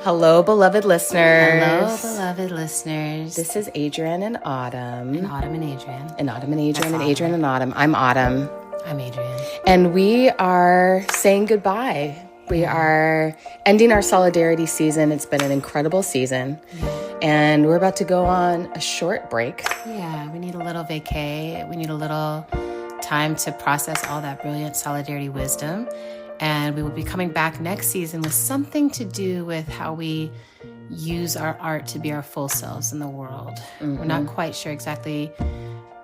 Hello, beloved listeners. Hello, beloved listeners. This is Adrian and Autumn. And Autumn and Adrian. And Autumn and Adrian. That's And Adrian and Autumn. I'm Autumn. I'm Adrian. And we are saying goodbye. We are ending our solidarity season. It's been an incredible season. And we're about to go on a short break. Yeah, we need a little vacay. We need a little time to process all that brilliant solidarity wisdom. And we will be coming back next season with something to do with how we use our art to be our full selves in the world. Mm-hmm. We're not quite sure exactly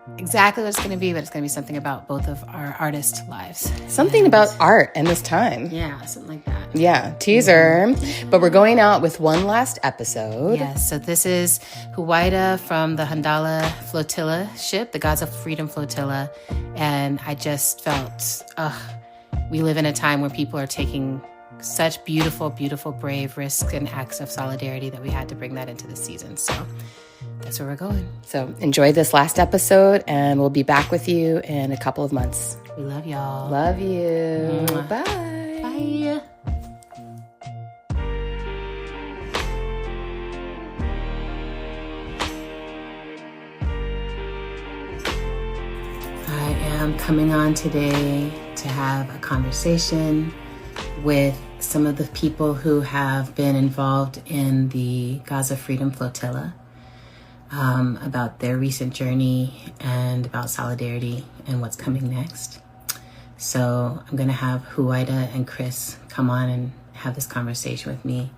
what it's going to be, but it's going to be something about both of our artist lives. Something about art and this time. Yeah, something like that. Yeah, teaser. Mm-hmm. But we're going out with one last episode. Yes, so this is Huwaida from the Flotilla ship, the Gaza Freedom Flotilla. And I just felt, we live in a time where people are taking such beautiful, beautiful, brave risks and acts of solidarity that we had to bring that into the season. So that's where we're going. So enjoy this last episode, and we'll be back with you in a couple of months. We love y'all. Love you. Mwah. Bye. Bye. I am coming on today to have a conversation with some of the people who have been involved in the Gaza Freedom Flotilla, about their recent journey and about solidarity and what's coming next. So I'm going to have Huwaida and Chris come on and have this conversation with me.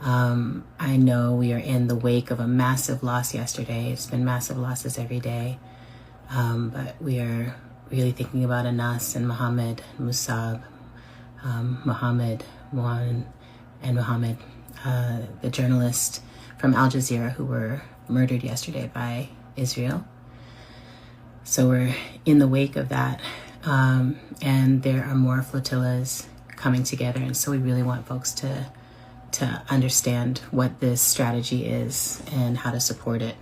I know we are in the wake of a massive loss yesterday. It's been massive losses every day. But we are really thinking about Anas and Mohammed, Musab, Mohammed, Mohan, and Mohammed, the journalist from Al Jazeera who were murdered yesterday by Israel. So we're in the wake of that. And there are more flotillas coming together. And so we really want folks to understand what this strategy is and how to support it.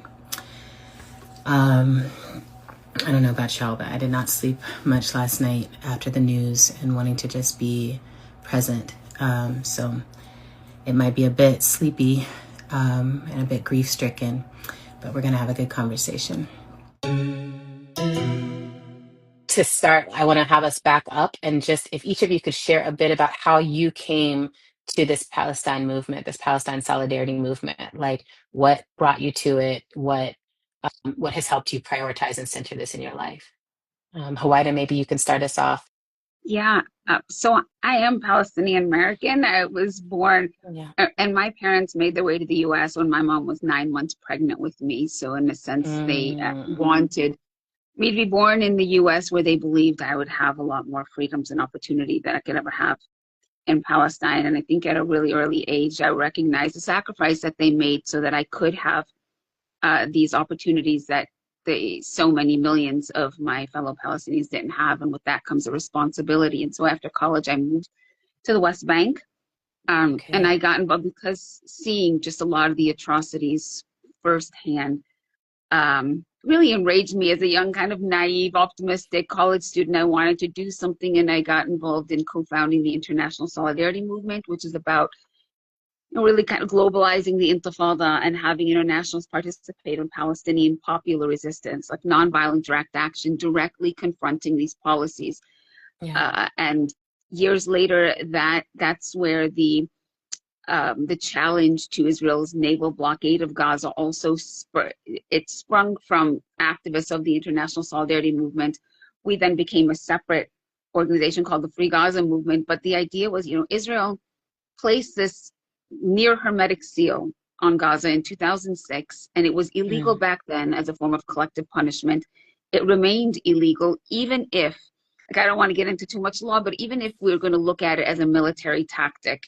I don't know about y'all, but I did not sleep much last night after the news and wanting to just be present. So it might be a bit sleepy and a bit grief-stricken, but we're going to have a good conversation. To start, I want to have us back up and just, if each of you could share a bit about how you came to this Palestine movement, this Palestine solidarity movement, like what brought you to it, what has helped you prioritize and center this in your life. Huwaida, maybe you can start us off. Yeah. So I am Palestinian American. I was born, and my parents made their way to the U.S. when my mom was 9 months pregnant with me. So in a sense, they wanted me to be born in the U.S. where they believed I would have a lot more freedoms and opportunity that I could ever have in Palestine. And I think at a really early age, I recognized the sacrifice that they made so that I could have these opportunities that so many millions of my fellow Palestinians didn't have. And with that comes a responsibility. And so after college, I moved to the West Bank. And I got involved because seeing just a lot of the atrocities firsthand really enraged me as a young, kind of naive, optimistic college student. I wanted to do something, and I got involved in co-founding the International Solidarity Movement, which is about really kind of globalizing the Intifada and having internationals participate in Palestinian popular resistance, like nonviolent direct action, directly confronting these policies. And years later, that's where the challenge to Israel's naval blockade of Gaza also sprung from activists of the International Solidarity Movement. We then became a separate organization called the Free Gaza Movement. But the idea was, Israel placed this near hermetic seal on Gaza in 2006, and it was illegal back then as a form of collective punishment. It remained illegal even if, I don't want to get into too much law, but even if we're going to look at it as a military tactic,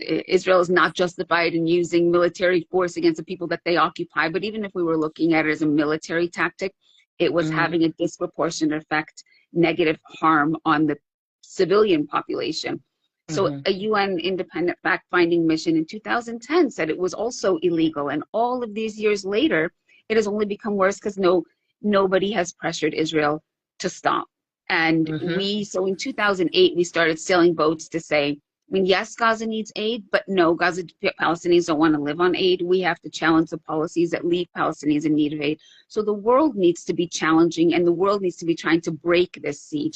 Israel is not justified in using military force against the people that they occupy, but even if we were looking at it as a military tactic, it was having a disproportionate effect, negative harm on the civilian population. So a UN independent fact-finding mission in 2010 said it was also illegal. And all of these years later, it has only become worse because nobody has pressured Israel to stop. And so in 2008, we started sailing boats to say, I mean, yes, Gaza needs aid, but no, Gaza Palestinians don't want to live on aid. We have to challenge the policies that leave Palestinians in need of aid. So the world needs to be challenging, and the world needs to be trying to break this siege.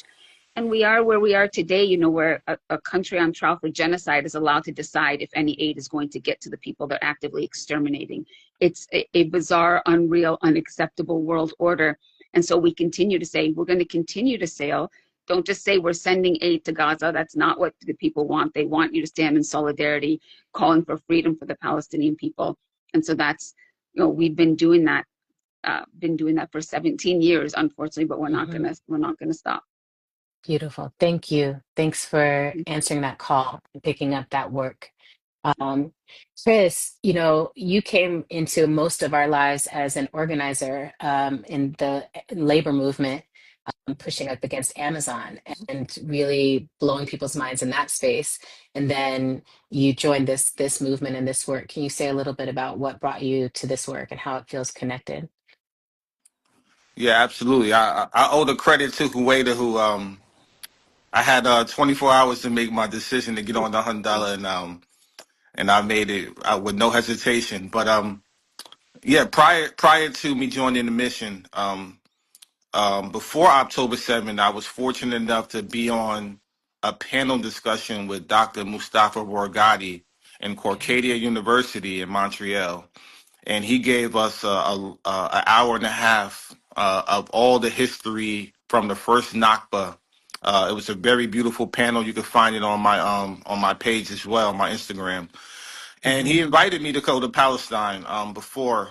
And we are where we are today, where a country on trial for genocide is allowed to decide if any aid is going to get to the people they're actively exterminating. It's a bizarre, unreal, unacceptable world order. And so we continue to say, we're going to continue to sail. Don't just say we're sending aid to Gaza. That's not what the people want. They want you to stand in solidarity, calling for freedom for the Palestinian people. And so that's, we've been doing that for 17 years, unfortunately, but we're not gonna stop. Beautiful. Thank you. Thanks for answering that call and picking up that work. Um, Chris, you came into most of our lives as an organizer in the labor movement, pushing up against Amazon and really blowing people's minds in that space. And then you joined this movement and this work. Can you say a little bit about what brought you to this work and how it feels connected? Yeah, absolutely. I owe the credit to Huwaida, who I had 24 hours to make my decision to get on the $100, and I made it with no hesitation. But yeah, prior to me joining the mission, before October 7th, I was fortunate enough to be on a panel discussion with Dr. Mustafa Borgatti in Okay. Concordia University in Montreal, and he gave us an hour and a half of all the history from the first Nakba. It was a very beautiful panel. You can find it on my page as well, my Instagram. And Hmm. he invited me to go to Palestine before,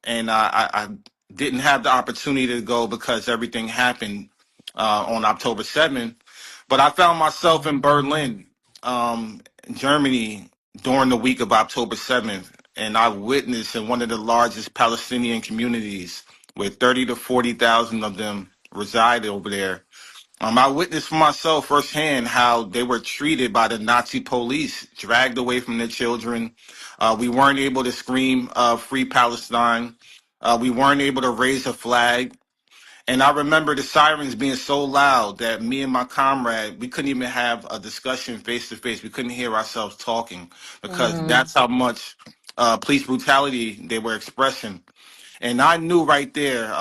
and I didn't have the opportunity to go because everything happened on October 7th. But I found myself in Berlin, Germany, during the week of October 7th, and I witnessed in one of the largest Palestinian communities, where 30 to 40,000 of them reside over there. I witnessed for myself firsthand how they were treated by the Nazi police, dragged away from their children. We weren't able to scream "Free Palestine." We weren't able to raise a flag. And I remember the sirens being so loud that me and my comrade, we couldn't even have a discussion face to face. We couldn't hear ourselves talking because Mm, that's how much police brutality they were expressing. And I knew right there,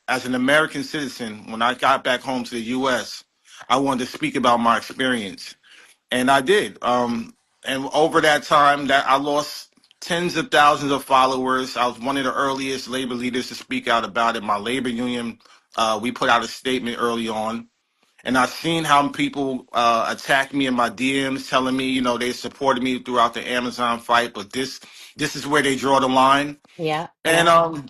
as an American citizen, when I got back home to the U.S., I wanted to speak about my experience, and I did. And over that time, that I lost tens of thousands of followers. I was one of the earliest labor leaders to speak out about it. My labor union, we put out a statement early on, and I've seen how people attack me in my DMs, telling me, they supported me throughout the Amazon fight, but this is where they draw the line. yeah, And yeah.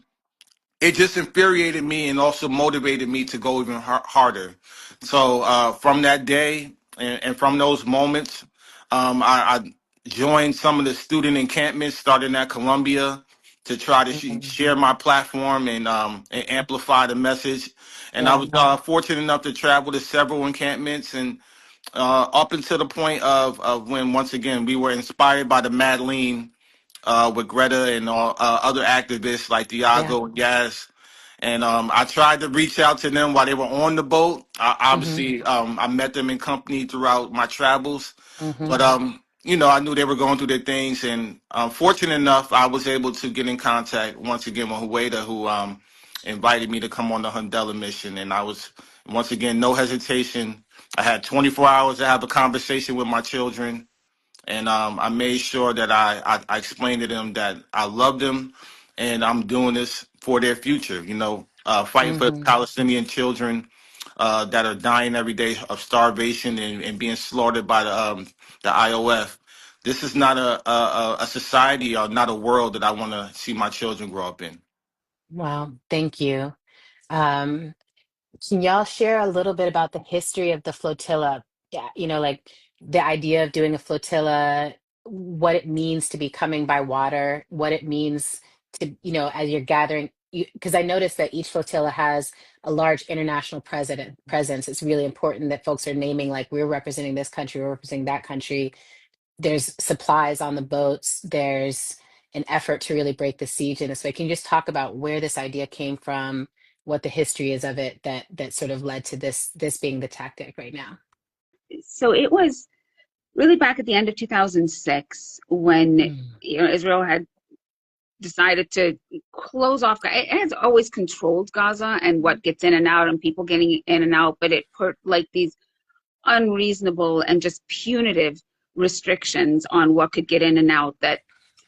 it just infuriated me and also motivated me to go even harder. So from that day and from those moments, I joined some of the student encampments starting at Columbia to try to Mhm. share my platform and amplify the message. And I Yeah. was fortunate enough to travel to several encampments and up until the point of when, once again, we were inspired by the Madeleine with Greta and all, other activists like Yeah. Diago and Gaz. And I tried to reach out to them while they were on the boat. Hmm. Obviously, I met them in company throughout my travels. Hmm. But, I knew they were going through their things. And fortunate enough, I was able to get in contact once again with Huwaida, who invited me to come on the Hundela mission. And I was, once again, no hesitation. I had 24 hours to have a conversation with my children, and I made sure that I explained to them that I love them, and I'm doing this for their future. Fighting for Hmm. Palestinian children that are dying every day of starvation and being slaughtered by the IOF. This is not a society or not a world that I want to see my children grow up in. Wow. Thank you. Um, Can y'all share a little bit about the history of the flotilla? Yeah, like the idea of doing a flotilla, what it means to be coming by water, what it means to, as you're gathering, because I noticed that each flotilla has a large international presence. It's really important that folks are naming, like, we're representing this country, we're representing that country. There's supplies on the boats. There's an effort to really break the siege in this way. Can you just talk about where this idea came from, what the history is of it that sort of led to this being the tactic right now? So it was. really back at the end of 2006 when Mm. Israel had decided to close off. It has always controlled Gaza and what gets in and out and people getting in and out, but it put like these unreasonable and just punitive restrictions on what could get in and out, that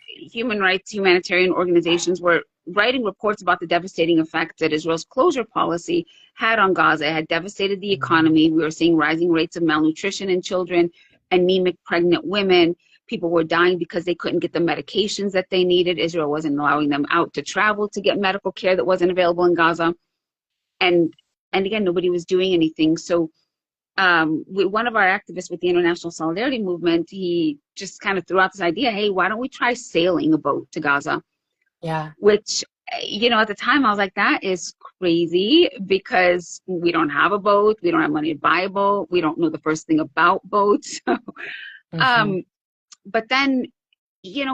human rights, humanitarian organizations were writing reports about the devastating effects that Israel's closure policy had on Gaza. It had devastated the economy. We were seeing rising rates of malnutrition in children, anemic pregnant women. People were dying because they couldn't get the medications that they needed. Israel wasn't allowing them out to travel to get medical care that wasn't available in Gaza. And again, nobody was doing anything. So one of our activists with the International Solidarity Movement, he just kind of threw out this idea, hey, why don't we try sailing a boat to Gaza? Yeah. Which, at the time I was like, that is crazy because we don't have a boat. We don't have money to buy a boat. We don't know the first thing about boats. But then, we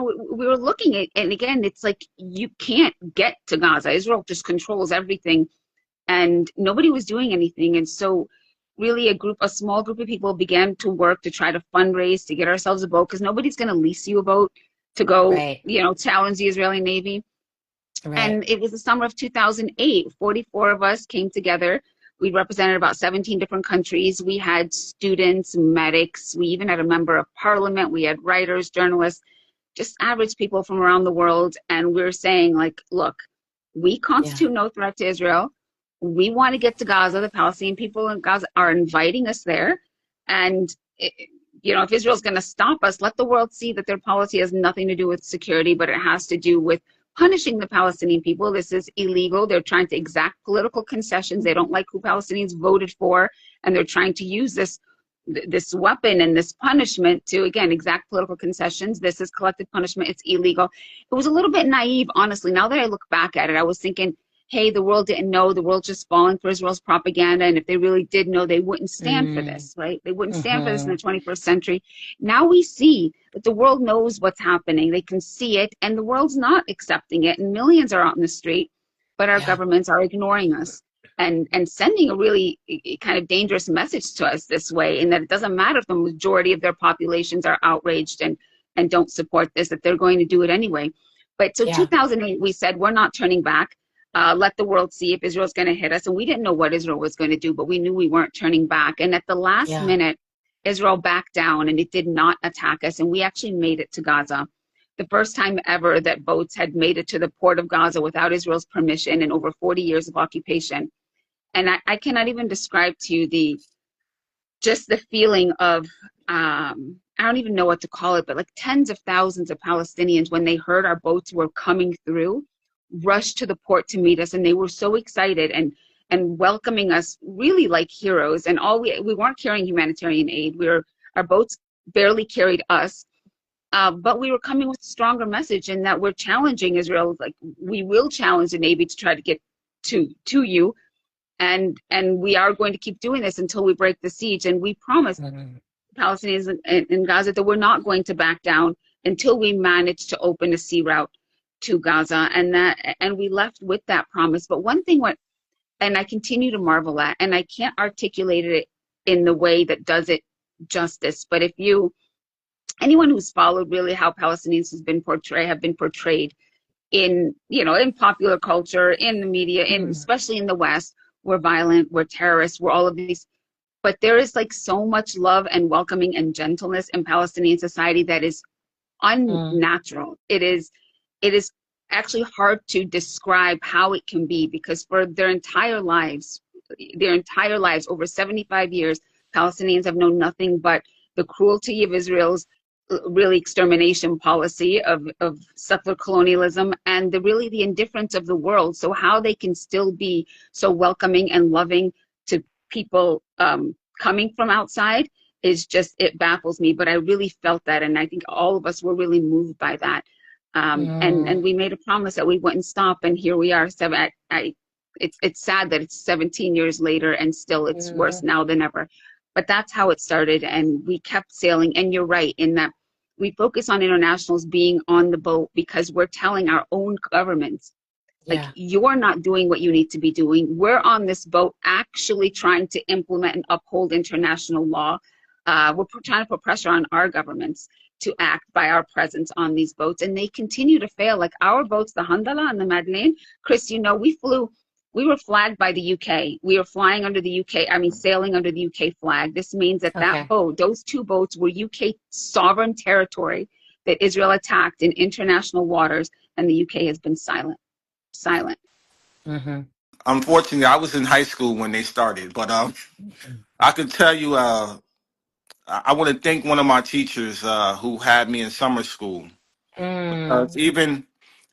were looking at, and again, it's like, you can't get to Gaza. Israel just controls everything and nobody was doing anything. And so really a small group of people began to work to try to fundraise to get ourselves a boat, because nobody's going to lease you a boat to go, Right. challenge the Israeli Navy. Right. And it was the summer of 2008. 44 of us came together. We represented about 17 different countries. We had students, medics. We even had a member of parliament. We had writers, journalists, just average people from around the world. And we're saying, like, look, we constitute no threat to Israel. We want to get to Gaza. The Palestinian people in Gaza are inviting us there. And, if Israel's going to stop us, let the world see that their policy has nothing to do with security, but it has to do with punishing the Palestinian people. This is illegal. They're trying to exact political concessions. They don't like who Palestinians voted for, and they're trying to use this weapon and this punishment to, again, exact political concessions. This is collective punishment. It's illegal. It was a little bit naive, honestly. Now that I look back at it, I was thinking, hey, the world didn't know. The world's just falling for Israel's propaganda. And if they really did know, they wouldn't stand for this, right? They wouldn't stand for this in the 21st century. Now we see that the world knows what's happening. They can see it, and the world's not accepting it. And millions are out in the street, but our governments are ignoring us and sending a really kind of dangerous message to us this way, in that it doesn't matter if the majority of their populations are outraged and don't support this, that they're going to do it anyway. But so 2008, we said, we're not turning back. Let the world see if Israel's going to hit us. And we didn't know what Israel was going to do, but we knew we weren't turning back. And at the last minute, Israel backed down and it did not attack us. And we actually made it to Gaza. The first time ever that boats had made it to the port of Gaza without Israel's permission in over 40 years of occupation. And I cannot even describe to you just the feeling of, I don't even know what to call it, but like tens of thousands of Palestinians, when they heard our boats were coming through, rushed to the port to meet us, and they were so excited and welcoming us really like heroes. And we weren't carrying humanitarian aid. Our boats barely carried us, but we were coming with a stronger message, in that we're challenging Israel. Like, we will challenge the Navy to try to get to you, and we are going to keep doing this until we break the siege. And we promised Palestinians in Gaza that we're not going to back down until we manage to open a sea route to Gaza, and we left with that promise. But one thing and I continue to marvel at, and I can't articulate it in the way that does it justice, but anyone who's followed really how Palestinians have been portrayed in popular culture, in the media, especially in the West, we're violent, we're terrorists, we're all of these. But there is like so much love and welcoming and gentleness in Palestinian society that is unnatural. It is actually hard to describe how it can be, because for their entire lives, over 75 years, Palestinians have known nothing but the cruelty of Israel's really extermination policy of settler colonialism, and the indifference of the world. So how they can still be so welcoming and loving to people coming from outside is just, it baffles me. But I really felt that, and I think all of us were really moved by that. And we made a promise that we wouldn't stop, and here we are. It's sad that it's 17 years later and still it's worse now than ever. But that's how it started, and we kept sailing. And you're right in that we focus on internationals being on the boat because we're telling our own governments, like, you're not doing what you need to be doing. We're on this boat actually trying to implement and uphold international law. trying to put pressure on our governments to act by our presence on these boats, and they continue to fail. Like our boats, the Handala and the Madeleine, Chris, we were flagged by the UK. We were flying under the UK, sailing under the UK flag. This means that those two boats were UK sovereign territory that Israel attacked in international waters, and the UK has been silent. Mm-hmm. Unfortunately, I was in high school when they started, but I can tell you, I want to thank one of my teachers who had me in summer school. Even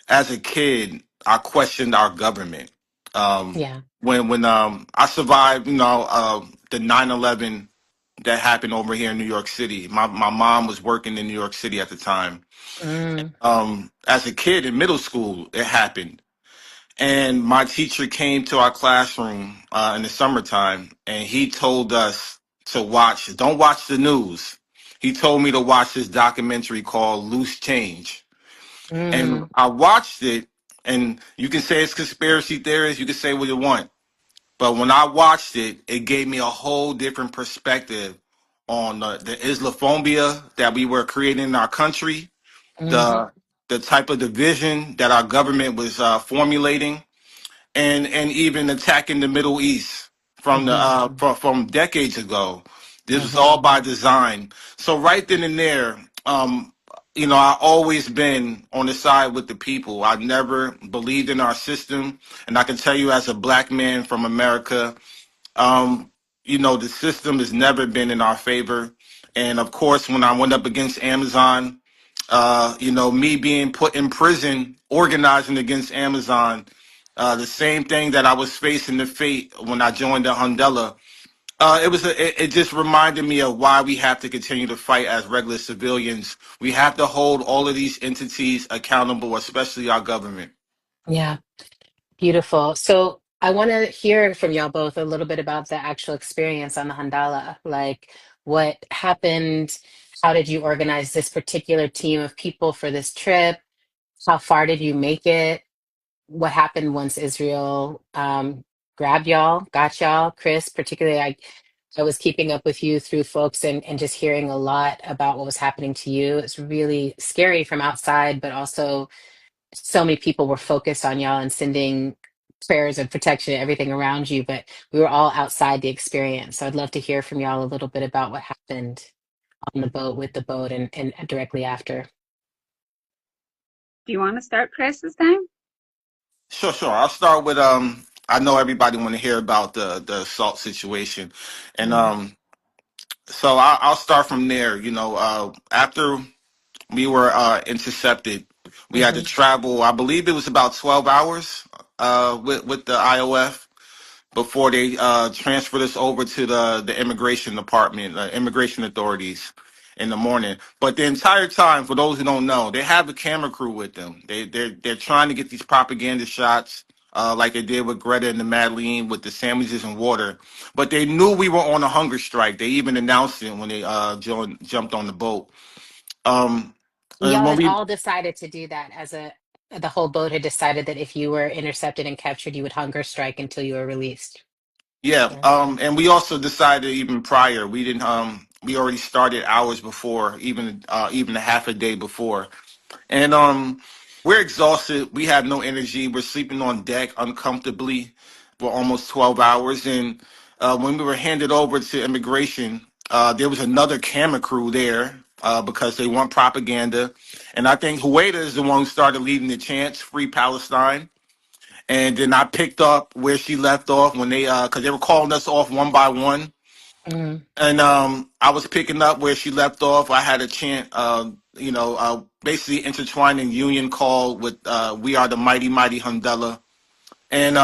as a kid, I questioned our government. When I survived, the 9/11 that happened over here in New York City. My mom was working in New York City at the time. As a kid in middle school, it happened. And my teacher came to our classroom in the summertime, and he told us to don't watch the news. He told me to watch this documentary called Loose Change. And I watched it, and you can say it's conspiracy theories, you can say what you want. But when I watched it, it gave me a whole different perspective on the Islamophobia that we were creating in our country, the type of division that our government was formulating, and even attacking the Middle East from from decades ago. This was all by design. So right then and there, I always been on the side with the people. I never believed in our system, and I can tell you, as a black man from America, the system has never been in our favor. And of course, when I went up against Amazon, me being put in prison, organizing against Amazon, the same thing that I was facing the fate when I joined the Hundela. It just reminded me of why we have to continue to fight as regular civilians. We have to hold all of these entities accountable, especially our government. Yeah, beautiful. So I want to hear from y'all both a little bit about the actual experience on the Handala. Like, what happened? How did you organize this particular team of people for this trip? How far did you make it? What happened once Israel grabbed y'all, got y'all? Chris, particularly, I was keeping up with you through folks and just hearing a lot about what was happening to you. It's really scary from outside, but also so many people were focused on y'all and sending prayers and protection and everything around you, but we were all outside the experience. So I'd love to hear from y'all a little bit about what happened on the boat, with the boat, and directly after. Do you want to start, Chris, this time? Sure. I'll start with I know everybody want to hear about the assault situation, and so I'll start from there. After we were intercepted, we had to travel. I believe it was about 12 hours with the IOF before they transferred us over to the immigration department, immigration authorities in the morning. But the entire time, for those who don't know, they have a camera crew with them. They're trying to get these propaganda shots. Like they did with Greta and the Madeleine with the sandwiches and water, but they knew we were on a hunger strike. They even announced it when they jumped on the boat. And Y'all when had we all decided to do that the whole boat had decided that if you were intercepted and captured, you would hunger strike until you were released. Yeah, Yeah. and we also decided even prior. We didn't. We already started hours before, even a half a day before, and we're exhausted. We have no energy. We're sleeping on deck uncomfortably for almost 12 hours. And when we were handed over to immigration, there was another camera crew there because they want propaganda, and I think Huwaida is the one who started leading the chants, "Free Palestine." And then I picked up where she left off when because they were calling us off one by one. Mm, And I was picking up where she left off. I had a chant, basically intertwining Union Call with "We Are the Mighty, Mighty Hundela." And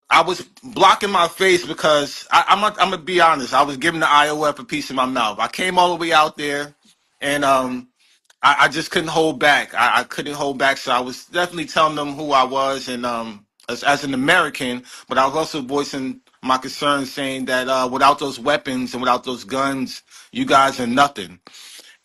I was blocking my face because I'm gonna be honest. I was giving the IOF a piece of my mouth. I came all the way out there, and I just couldn't hold back. I couldn't hold back, so I was definitely telling them who I was, and as an American, but I was also voicing my concerns, saying that without those weapons and without those guns, you guys are nothing.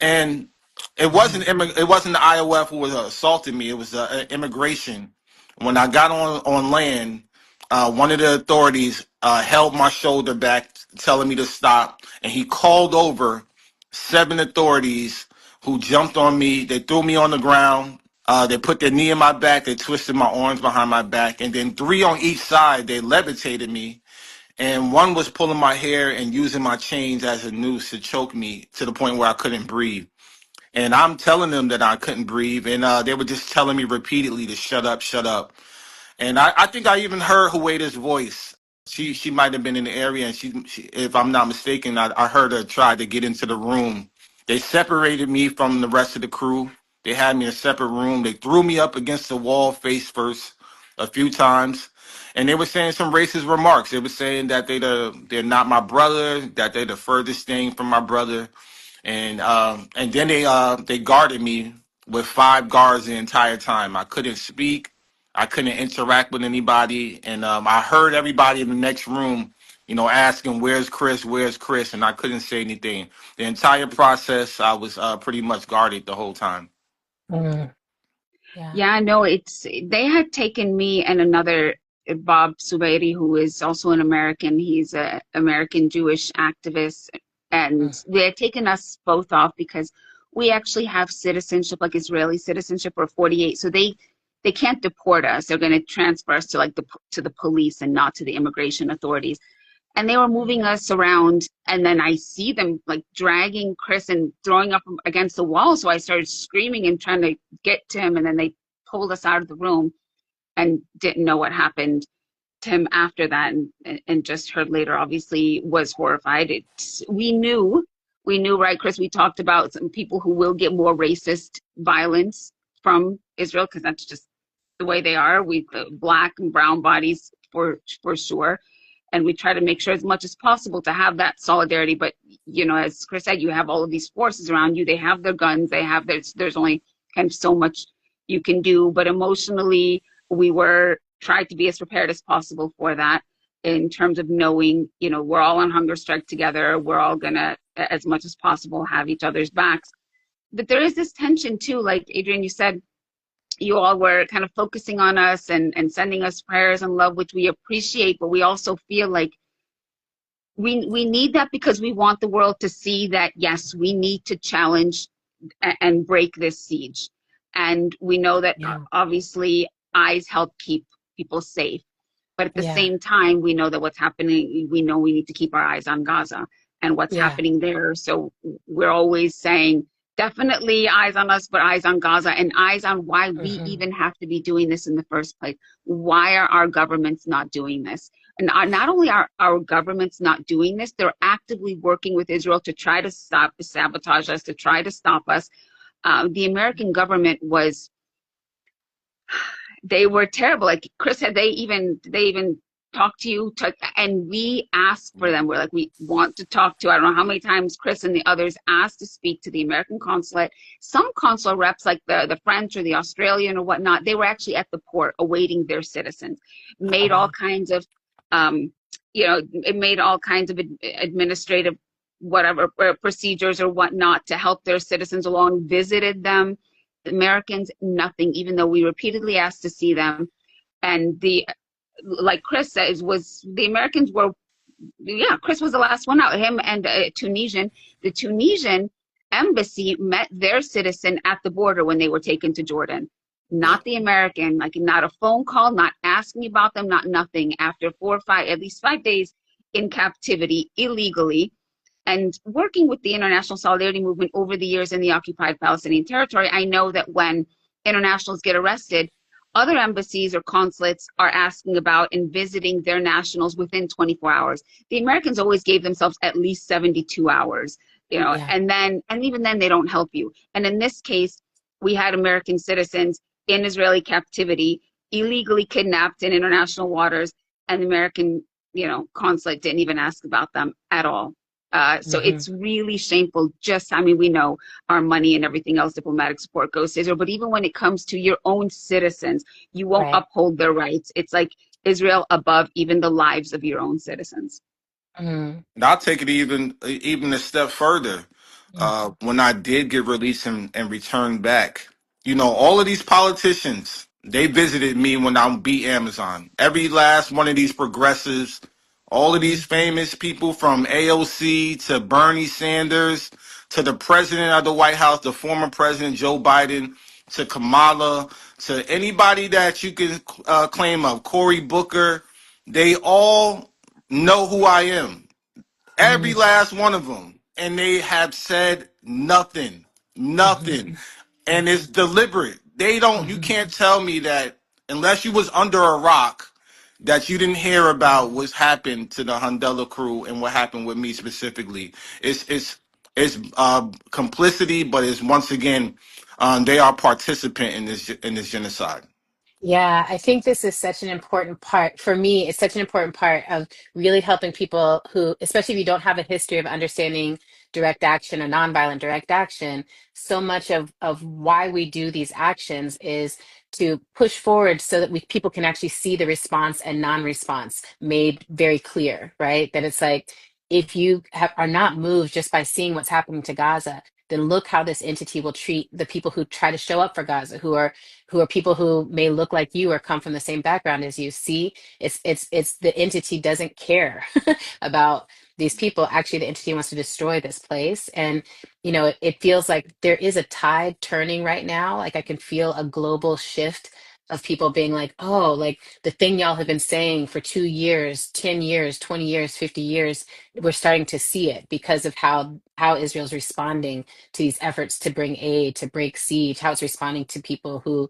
And it wasn't the IOF who was assaulting me. It was immigration. When I got on land, one of the authorities held my shoulder back, telling me to stop, and he called over 7 authorities who jumped on me. They threw me on the ground. They put their knee in my back. They twisted my arms behind my back, and then 3 on each side. They levitated me, and one was pulling my hair and using my chains as a noose to choke me to the point where I couldn't breathe. And I'm telling them that I couldn't breathe, and they were just telling me repeatedly to shut up, shut up. And I think I even heard Huwaida's voice. She might have been in the area, and she if I'm not mistaken, I heard her try to get into the room. They separated me from the rest of the crew. They had me in a separate room. They threw me up against the wall face first a few times, and they were saying some racist remarks. They were saying that they're not my brother, that they're the furthest thing from my brother, and then they guarded me with 5 guards the entire time. I couldn't speak. I couldn't interact with anybody, and I heard everybody in the next room, asking, "Where's Chris? Where's Chris?" And I couldn't say anything. The entire process, I was pretty much guarded the whole time. Mm. Yeah. Yeah, no, they had taken me and another Bob Subairi, who is also an American. He's a American Jewish activist, and they had taken us both off because we actually have citizenship, like Israeli citizenship, or 48. So they can't deport us. They're going to transfer us to to the police and not to the immigration authorities. And they were moving us around, and then I see them like dragging Chris and throwing up against the wall. So I started screaming and trying to get to him, and then they pulled us out of the room and didn't know what happened to him after that, and just heard later, obviously was horrified. We knew, right, Chris? We talked about some people who will get more racist violence from Israel because that's just the way they are. We black and brown bodies for sure. And we try to make sure as much as possible to have that solidarity. But, as Chris said, you have all of these forces around you. They have their guns. There's only kind of so much you can do. But emotionally, we were tried to be as prepared as possible for that in terms of knowing, we're all on hunger strike together. We're all going to, as much as possible, have each other's backs. But there is this tension, too, like Adrian, you said, you all were kind of focusing on us and sending us prayers and love, which we appreciate, but we also feel like we need that because we want the world to see that, yes, we need to challenge and break this siege. And we know that obviously eyes help keep people safe. But at the same time, we know that what's happening, we know we need to keep our eyes on Gaza and what's happening there. So we're always saying, definitely eyes on us, but eyes on Gaza, and eyes on why we even have to be doing this in the first place. Why are our governments not doing this? And not only are our governments not doing this, they're actively working with Israel to try to sabotage us, to try to stop us. The American government they were terrible. Like Chris said, they even talk to you, and we ask for them. We're like, we want to talk to, I don't know how many times Chris and the others asked to speak to the American consulate. Some consular reps, like the French or the Australian or whatnot, they were actually at the port awaiting their citizens. Made all kinds of, it made all kinds of administrative whatever procedures or whatnot to help their citizens along, visited them. The Americans, nothing, even though we repeatedly asked to see them. And like Chris says, the Americans were, Chris was the last one out, him and Tunisian. The Tunisian embassy met their citizen at the border when they were taken to Jordan, not the American, like not a phone call, not asking about them, not nothing. After at least 5 days in captivity illegally, and working with the International Solidarity Movement over the years in the occupied Palestinian territory, I know that when internationals get arrested, other embassies or consulates are asking about and visiting their nationals within 24 hours. The Americans always gave themselves at least 72 hours, and even then they don't help you. And in this case, we had American citizens in Israeli captivity, illegally kidnapped in international waters, and the American, consulate didn't even ask about them at all. So it's really shameful. We know our money and everything else, diplomatic support goes to Israel, but even when it comes to your own citizens, you won't uphold their rights. It's like Israel above even the lives of your own citizens. And I'll take it even a step further. When I did get released and returned back, all of these politicians They visited me when I beat Amazon. Every last one of these progressives, all of these famous people from AOC to Bernie Sanders to the president of the White House, the former president Joe Biden, to Kamala, to anybody that you can claim of, Cory Booker, they all know who I am. Every last one of them. And they have said nothing. Nothing. And it's deliberate. They don't, you can't tell me that unless you was under a rock that you didn't hear about what's happened to the Hundela crew and what happened with me specifically. It's complicity, but it's once again, they are participant in this genocide. Yeah, I think this is such an important part for me. It's such an important part of really helping people who, especially if you don't have a history of understanding direct action or nonviolent direct action, so much of why we do these actions is to push forward so that people can actually see the response and non-response made very clear, right? That it's like if you are not moved just by seeing what's happening to Gaza, then look how this entity will treat the people who try to show up for Gaza, who are people who may look like you or come from the same background as you. See, it's the entity doesn't care about these people. Actually, the entity wants to destroy this place. And it feels like there is a tide turning right now. Like I can feel a global shift of people being like, oh, like the thing y'all have been saying for 2 years, 10 years, 20 years, 50 years, we're starting to see it because of how Israel's responding to these efforts to bring aid, to break siege, how it's responding to people who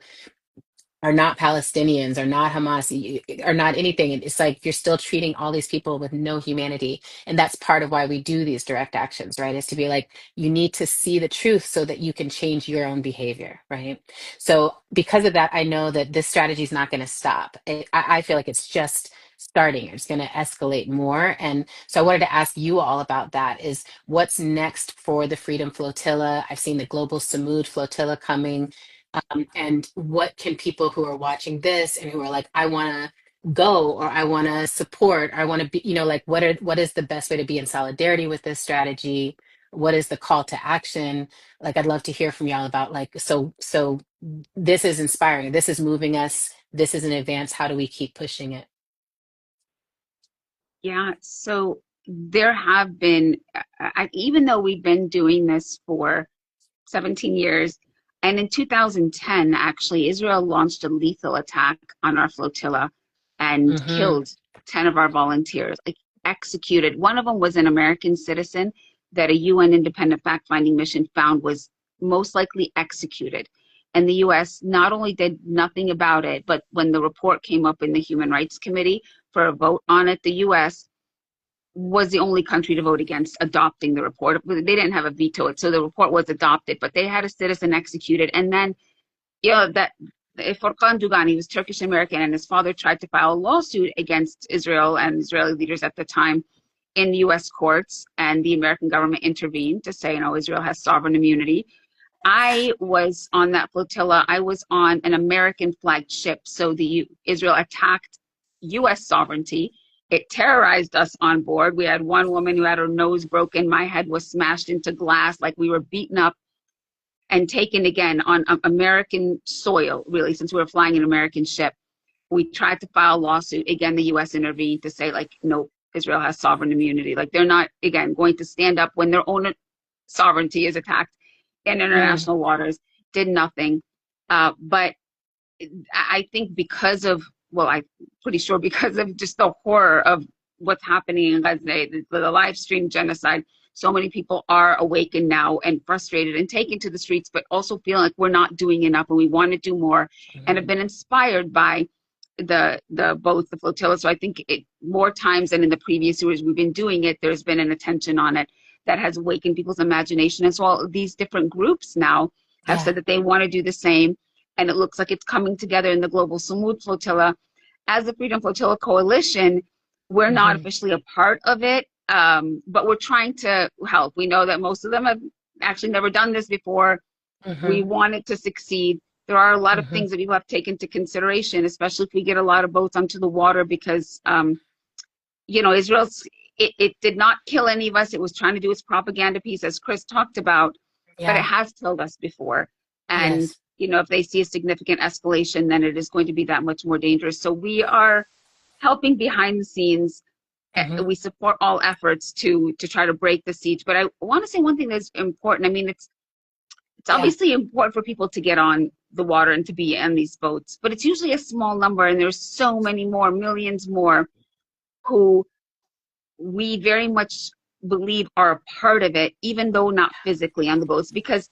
are not Palestinians, are not Hamas, are not anything. It's like you're still treating all these people with no humanity. And that's part of why we do these direct actions, right? Is to be like, you need to see the truth so that you can change your own behavior, right? So because of that, I know that this strategy is not going to stop. I feel like it's just starting. It's going to escalate more. And so I wanted to ask you all about that is what's next for the Freedom Flotilla? I've seen the Global Samud Flotilla coming, and what can people who are watching this and who are like, I want to go or I want to support, or I want to be, like what is the best way to be in solidarity with this strategy? What is the call to action? Like, I'd love to hear from y'all about like, so this is inspiring. This is moving us. This is an advance. How do we keep pushing it? Yeah, so there have been, even though we've been doing this for 17 years, and in 2010, actually, Israel launched a lethal attack on our flotilla and Mm-hmm. killed 10 of our volunteers, like executed. One of them was an American citizen that a UN independent fact-finding mission found was most likely executed. And the US not only did nothing about it, but when the report came up in the Human Rights Committee for a vote on it, the US was the only country to vote against adopting the report. They didn't have a veto, so the report was adopted, but they had a citizen executed. And then, that Furkan Dugani was Turkish American, and his father tried to file a lawsuit against Israel and Israeli leaders at the time in U.S. courts, and the American government intervened to say, Israel has sovereign immunity. I was on that flotilla. I was on an American flagged ship, so Israel attacked U.S. sovereignty. It terrorized us on board. We had one woman who had her nose broken. My head was smashed into glass, like we were beaten up and taken again on American soil, really, since we were flying an American ship. We tried to file a lawsuit. Again, the U.S. intervened to say, like, no, Israel has sovereign immunity. Like, they're not, again, going to stand up when their own sovereignty is attacked in international waters. Did nothing. But I think because of, I'm pretty sure because of just the horror of what's happening in Gaza, the live stream genocide, so many people are awakened now and frustrated and taken to the streets, but also feeling like we're not doing enough and we want to do more, and have been inspired by both the flotilla. So I think more times than in the previous years we've been doing it, there's been an attention on it that has awakened people's imagination. And so all these different groups now have said that they want to do the same. And it looks like it's coming together in the Global Samud Flotilla. As the Freedom Flotilla Coalition, we're not officially a part of it, but we're trying to help. We know that most of them have actually never done this before. We want it to succeed. There are a lot of things that people have taken into consideration, especially if we get a lot of boats onto the water, because, it did not kill any of us. It was trying to do its propaganda piece, as Chris talked about, but it has killed us before. And if they see a significant escalation, then it is going to be that much more dangerous. So we are helping behind the scenes. Mm-hmm. We support all efforts to try to break the siege. But I want to say one thing that's important. I mean, it's Yeah. obviously important for people to get on the water and to be in these boats, but it's usually a small number, and there's so many more, millions more, who we very much believe are a part of it, even though not physically on the boats. Because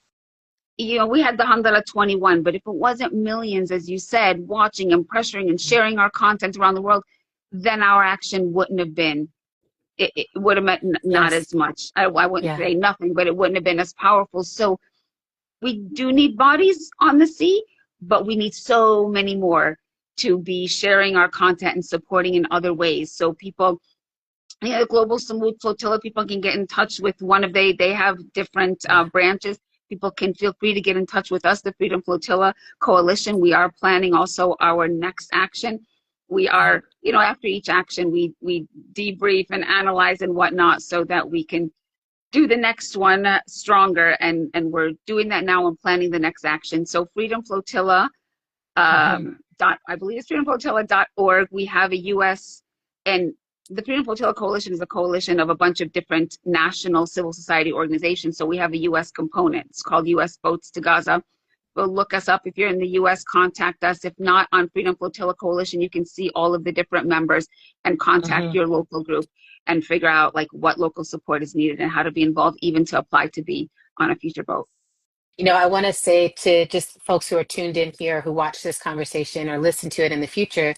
we had the Hangala 21, but if it wasn't millions, as you said, watching and pressuring and sharing our content around the world, then our action wouldn't have been, it would have meant not Yes. as much. I wouldn't Yeah. say nothing, but it wouldn't have been as powerful. So we do need bodies on the sea, but we need so many more to be sharing our content and supporting in other ways. So people, the Global Samud Flotilla, people can get in touch with one of they have different Yeah. branches. People can feel free to get in touch with us, the Freedom Flotilla Coalition. We are planning also our next action. We Yeah. are, after each action, we debrief and analyze and whatnot so that we can do the next one stronger. And we're doing that now and planning the next action. So Freedom Flotilla, Mm-hmm. I believe it's freedomflotilla.org. We have a U.S. and the Freedom Flotilla Coalition is a coalition of a bunch of different national civil society organizations. So we have a U.S. component. It's called U.S. Boats to Gaza. Go look us up. If you're in the U.S., contact us. If not, on Freedom Flotilla Coalition, you can see all of the different members and contact Mm-hmm. your local group and figure out like what local support is needed and how to be involved, even to apply to be on a future boat. I want to say to just folks who are tuned in here, who watch this conversation or listen to it in the future,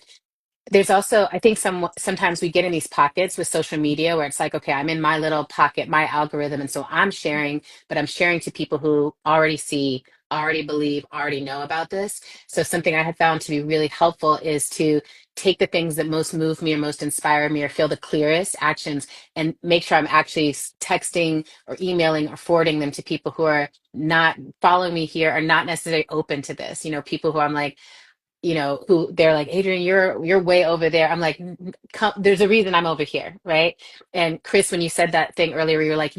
there's also, I think sometimes we get in these pockets with social media where it's like, okay, I'm in my little pocket, my algorithm, and so I'm sharing, but I'm sharing to people who already see, already believe, already know about this. So something I have found to be really helpful is to take the things that most move me or most inspire me or feel the clearest actions and make sure I'm actually texting or emailing or forwarding them to people who are not following me here, are not necessarily open to this. People who I'm like, who they're like, Adrian, you're way over there. I'm like, Come, there's a reason I'm over here, right? And Chris, when you said that thing earlier, you were like,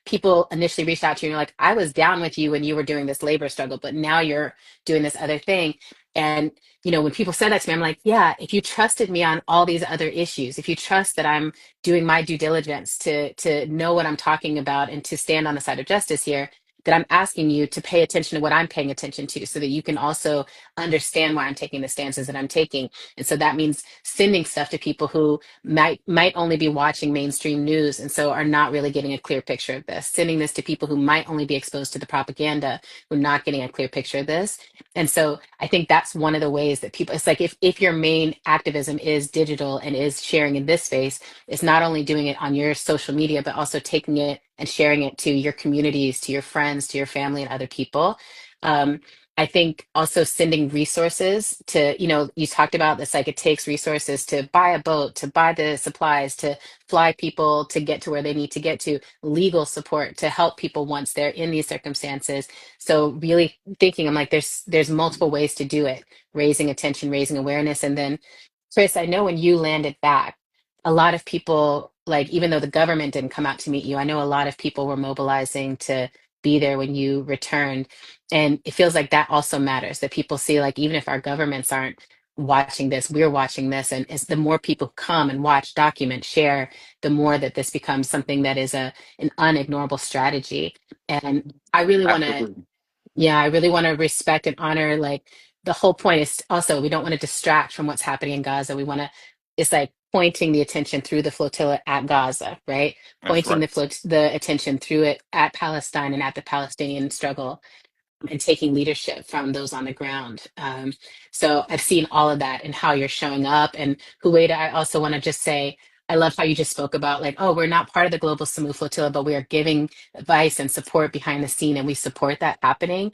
people initially reached out to you and you're like, I was down with you when you were doing this labor struggle, but now you're doing this other thing. And when people said that to me, I'm like, yeah, if you trusted me on all these other issues, if you trust that I'm doing my due diligence to know what I'm talking about and to stand on the side of justice here, that I'm asking you to pay attention to what I'm paying attention to so that you can also understand why I'm taking the stances that I'm taking. And so that means sending stuff to people who might only be watching mainstream news and so are not really getting a clear picture of this. Sending this to people who might only be exposed to the propaganda, who are not getting a clear picture of this. And so I think that's one of the ways that people, it's like if your main activism is digital and is sharing in this space, it's not only doing it on your social media, but also taking it and sharing it to your communities, to your friends, to your family and other people. Um, I think also sending resources to, you talked about this, like it takes resources to buy a boat, to buy the supplies, to fly people to get to where they need to get to, legal support to help people once they're in these circumstances. So really thinking, I'm like, there's multiple ways to do it, raising attention, raising awareness. And then Chris, I know when you landed back, a lot of people, like even though the government didn't come out to meet you, I know a lot of people were mobilizing to be there when you returned. And it feels like that also matters, that people see like even if our governments aren't watching this, we're watching this. And it's the more people come and watch, document, share, the more that this becomes something that is an unignorable strategy. And I really want to Absolutely. yeah, I really want to respect and honor, like, the whole point is also we don't want to distract from what's happening in Gaza. We want to, it's like pointing the attention through the flotilla at Gaza, right? That's Pointing right. the attention through it at Palestine and at the Palestinian struggle and taking leadership from those on the ground. So I've seen all of that and how you're showing up. And Huwaida, I also want to just say, I love how you just spoke about like, oh, we're not part of the global Samu flotilla, but we are giving advice and support behind the scene, and we support that happening.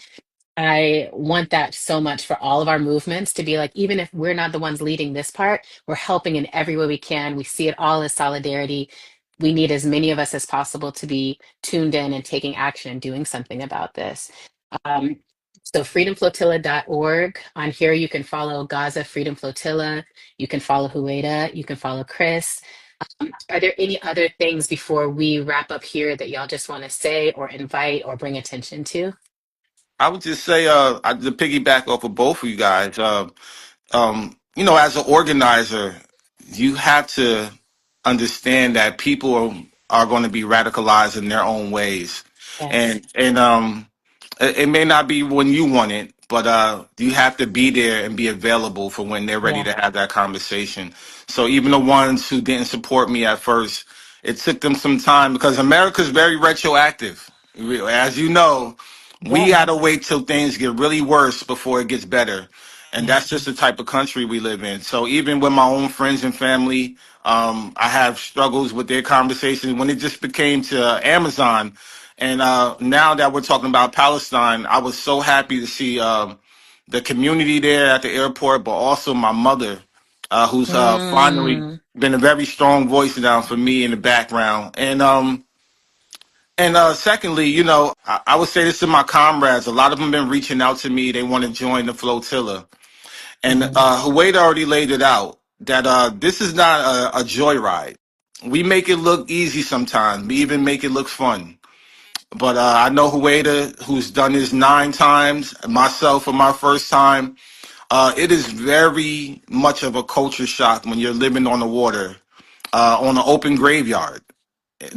I want that so much for all of our movements to be like, even if we're not the ones leading this part, we're helping in every way we can. We see it all as solidarity. We need as many of us as possible to be tuned in and taking action and doing something about this. Um, so freedomflotilla.org. On here, you can follow Gaza Freedom Flotilla. You can follow Huwaida. You can follow Chris. Are there any other things before we wrap up here that y'all just want to say or invite or bring attention to? I would just say, to piggyback off of both of you guys, as an organizer, you have to understand that people are going to be radicalized in their own ways, Yes. and it may not be when you want it, but you have to be there and be available for when they're ready Yeah. to have that conversation. So even the ones who didn't support me at first, it took them some time because America's very retroactive. As you know, we Yes. gotta wait till things get really worse before it gets better. And Yeah. that's just the type of country we live in. So even with my own friends and family, I have struggles with their conversations when it just became to Amazon. And now that we're talking about Palestine, I was so happy to see the community there at the airport, but also my mother, who's finally Mm. been a very strong voice now for me in the background. And secondly, I would say this to my comrades. A lot of them been reaching out to me. They want to join the flotilla. And Hmm. Huwaida already laid it out that this is not a joyride. We make it look easy sometimes. We even make it look fun. But I know Huwaida, who's done this 9 times, myself for my first time. It is very much of a culture shock when you're living on the water, on an open graveyard.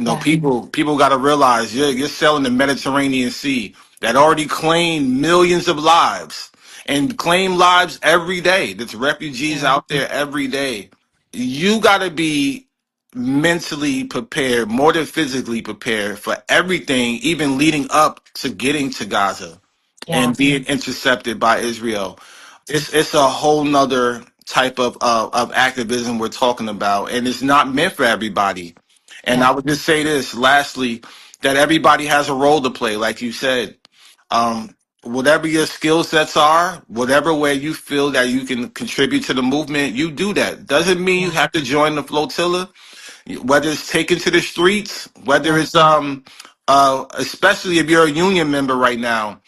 Yeah. People got to realize you're selling the Mediterranean Sea that already claimed millions of lives and claim lives every day. There's refugees Yeah. out there every day. You got to be mentally prepared, more than physically prepared for everything, even leading up to getting to Gaza Yeah. and being intercepted by Israel. It's a whole nother type of activism we're talking about, and it's not meant for everybody. And I Yeah. would just say this lastly, that everybody has a role to play, like you said. Whatever your skill sets are, whatever way you feel that you can contribute to the movement, you do that. Doesn't mean you Yeah. have to join the flotilla, whether it's taken to the streets, whether Yeah. it's especially if you're a union member right now,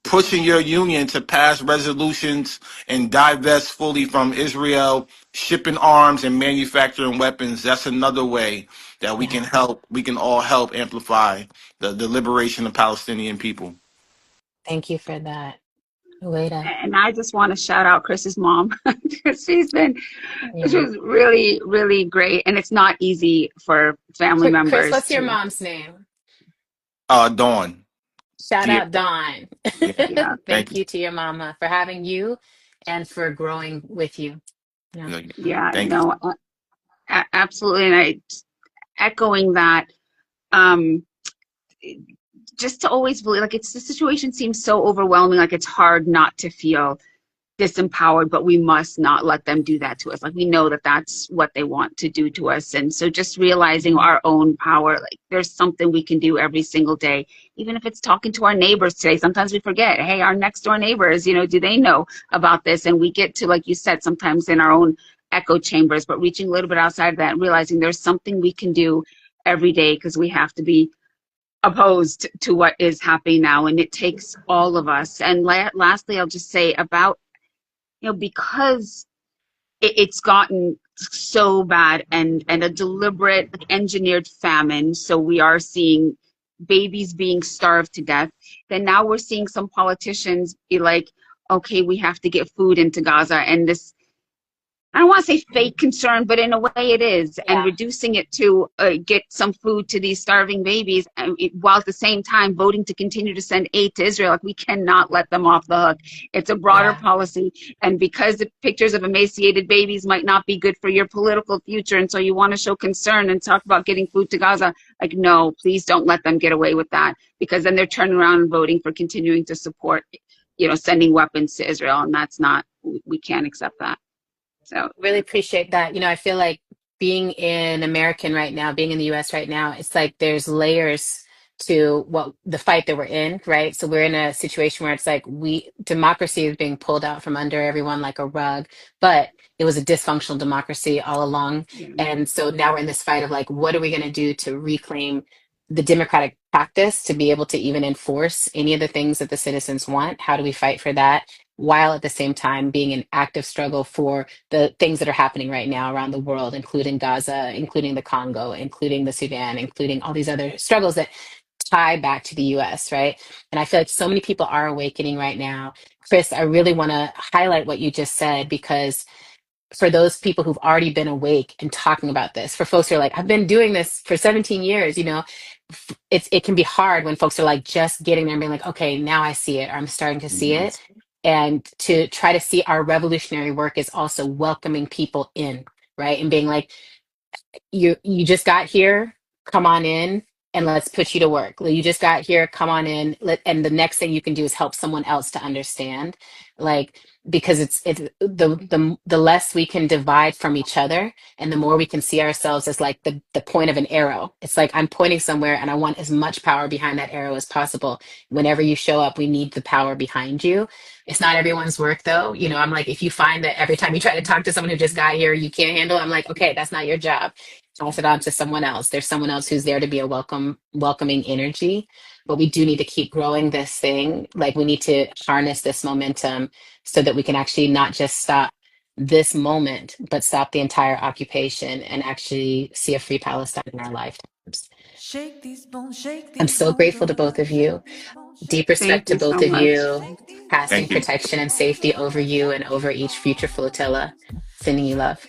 pushing your union to pass resolutions and divest fully from Israel, shipping arms and manufacturing weapons. That's another way that we Yeah. can help. We can all help amplify the liberation of Palestinian people. Thank you for that, Ueda. And I just want to shout out Chris's mom because she Yeah. was really, really great. And it's not easy for family Chris, members what's your to, mom's name? Dawn. Shout Yeah, out Dawn. yeah. yeah, Thank Thank you. you to your mama for having you and for growing with you. Yeah. yeah, Thank you. no, absolutely. And I echoing that, um, just to always believe, like the situation seems so overwhelming, like it's hard not to feel disempowered, but we must not let them do that to us. Like we know that that's what they want to do to us. And so just realizing our own power, like there's something we can do every single day, even if it's talking to our neighbors today. Sometimes we forget, hey, our next door neighbors, do they know about this? And we get to, like you said, sometimes in our own echo chambers, but reaching a little bit outside of that and realizing there's something we can do every day because we have to be opposed to what is happening now. And it takes all of us. And lastly, I'll just say about because it's gotten so bad and a deliberate like, engineered famine. So we are seeing babies being starved to death. Then now we're seeing some politicians be like, okay, we have to get food into Gaza. And this I don't want to say fake concern, but in a way it is, and Yeah. reducing it to get some food to these starving babies, while at the same time voting to continue to send aid to Israel. Like we cannot let them off the hook. It's a broader Yeah. policy, and because the pictures of emaciated babies might not be good for your political future, and so you want to show concern and talk about getting food to Gaza, like no, please don't let them get away with that, because then they're turning around and voting for continuing to support, sending weapons to Israel, and that's not. We can't accept that. So. Really appreciate that. I feel like being in American right now, being in the US right now, it's like there's layers to what the fight that we're in, right? So we're in a situation where it's like democracy is being pulled out from under everyone like a rug, but it was a dysfunctional democracy all along. Yeah. And so now we're in this fight of like, what are we going to do to reclaim the democratic practice to be able to even enforce any of the things that the citizens want? How do we fight for that? While at the same time being an active struggle for the things that are happening right now around the world, including Gaza, including the Congo, including the Sudan, including all these other struggles that tie back to the US, right? And I feel like so many people are awakening right now. Chris, I really want to highlight what you just said, because for those people who've already been awake and talking about this, for folks who are like, I've been doing this for 17 years, it can be hard when folks are like just getting there and being like, okay, now I see it, or I'm starting to see it. And to try to see our revolutionary work is also welcoming people in, right? And being like, you just got here, come on in and let's put you to work. You just got here, come on in, and the next thing you can do is help someone else to understand, like, because it's the less we can divide from each other, and the more we can see ourselves as like the point of an arrow. It's like I'm pointing somewhere and I want as much power behind that arrow as possible. Whenever you show up, we need the power behind you. It's not everyone's work though. I'm like, if you find that every time you try to talk to someone who just got here, you can't handle it, I'm like, okay, that's not your job. Pass it on to someone else. There's someone else who's there to be a welcoming energy. But we do need to keep growing this thing. Like, we need to harness this momentum so that we can actually not just stop this moment, but stop the entire occupation and actually see a free Palestine in our lifetimes. I'm so grateful to both of you. Deep respect Thank to you so both of much. you. Passing Thank you. protection and safety over you and over each future flotilla. Sending you love.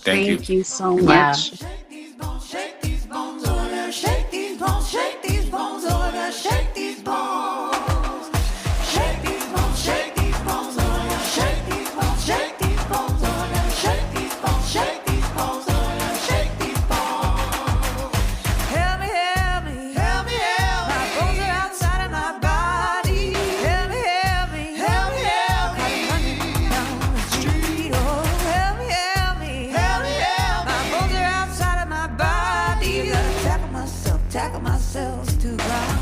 Thank you. Thank you so Yeah. much. Shake these bones over there, shake these bones, shake these bones over there, shake these bones. Shake these bones, shake these bones over there, shake these bones, shake these bones over there, shake these bones, shake these bones over there, shake these bones. Help me, help me, help me, help me. My bones are outside of my body. Help me, help me, help me, help me. I'm running down the street. Oh, help me, help me, help me, help me. My bones are outside of my body. Gotta tackle myself to the ground.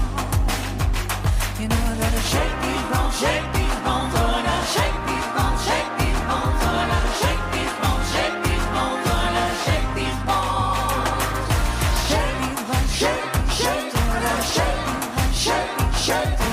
I gotta shake these bones, shake these bones, oh, I gotta shake these bones, shake these bones, oh, I gotta shake these bones, shake these bones, oh, I gotta shake these bones. Shake these bones, shake, shake, oh, I gotta shake these bones, shake, shake.